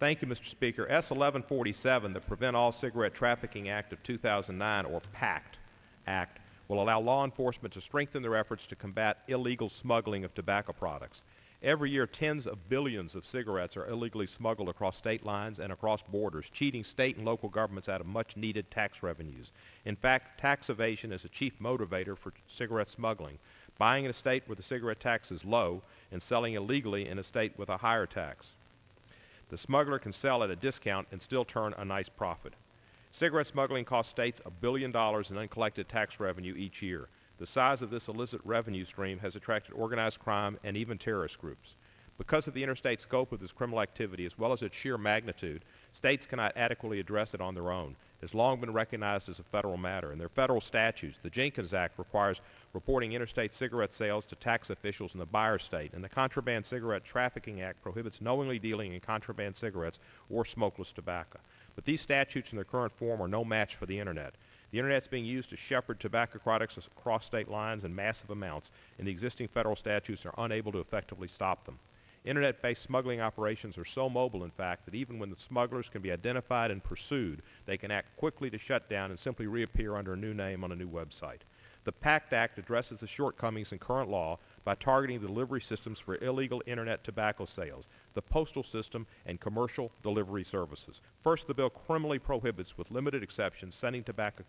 Thank you, Mr. Speaker. S. 1147, the Prevent All Cigarette Trafficking Act of 2009, or PACT Act, will allow law enforcement to strengthen their efforts to combat illegal smuggling of tobacco products. Every year, tens of billions of cigarettes are illegally smuggled across state lines and across borders, cheating state and local governments out of much-needed tax revenues. In fact, tax evasion is a chief motivator for cigarette smuggling, buying in a state where the cigarette tax is low and selling illegally in a state with a higher tax. The smuggler can sell at a discount and still turn a nice profit. Cigarette smuggling costs states $1 billion in uncollected tax revenue each year. The size of this illicit revenue stream has attracted organized crime and even terrorist groups. Because of the interstate scope of this criminal activity, as well as its sheer magnitude, states cannot adequately address it on their own. It has long been recognized as a federal matter. In their federal statutes, the Jenkins Act requires reporting interstate cigarette sales to tax officials in the buyer state, and the Contraband Cigarette Trafficking Act prohibits knowingly dealing in contraband cigarettes or smokeless tobacco. But these statutes in their current form are no match for the Internet. The Internet is being used to shepherd tobacco products across state lines in massive amounts, and the existing federal statutes are unable to effectively stop them. Internet-based smuggling operations are so mobile, in fact, that even when the smugglers can be identified and pursued, they can act quickly to shut down and simply reappear under a new name on a new website. The PACT Act addresses the shortcomings in current law by targeting the delivery systems for illegal Internet tobacco sales, the postal system, and commercial delivery services. First, the bill criminally prohibits, with limited exceptions, sending tobacco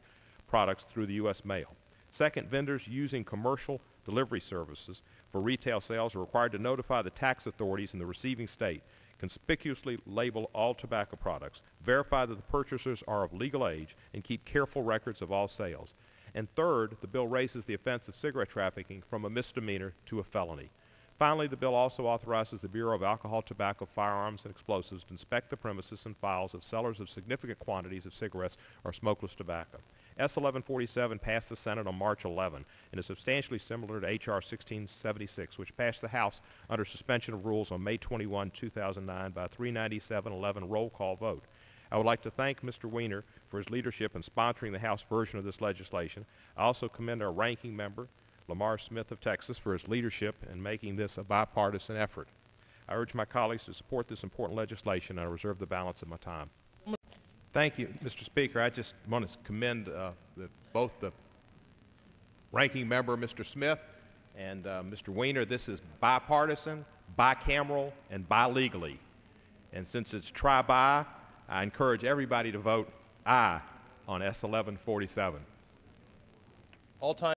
products through the U.S. mail. Second, vendors using commercial delivery services for retail sales are required to notify the tax authorities in the receiving state, conspicuously label all tobacco products, verify that the purchasers are of legal age, and keep careful records of all sales. And third, the bill raises the offense of cigarette trafficking from a misdemeanor to a felony. Finally, the bill also authorizes the Bureau of Alcohol, Tobacco, Firearms, and Explosives to inspect the premises and files of sellers of significant quantities of cigarettes or smokeless tobacco. S. 1147 passed the Senate on March 11 and is substantially similar to H.R. 1676, which passed the House under suspension of rules on May 21, 2009 by a 397-11 roll call vote. I would like to thank Mr. Weiner for his leadership in sponsoring the House version of this legislation. I also commend our ranking member, Lamar Smith of Texas, for his leadership in making this a bipartisan effort. I urge my colleagues to support this important legislation, and I reserve the balance of my time. Thank you, Mr. Speaker. I just want to commend both the ranking member, Mr. Smith, and Mr. Weiner. This is bipartisan, bicameral, and bilegally. And since it's tri-bi, I encourage everybody to vote aye on S. 1147. All time.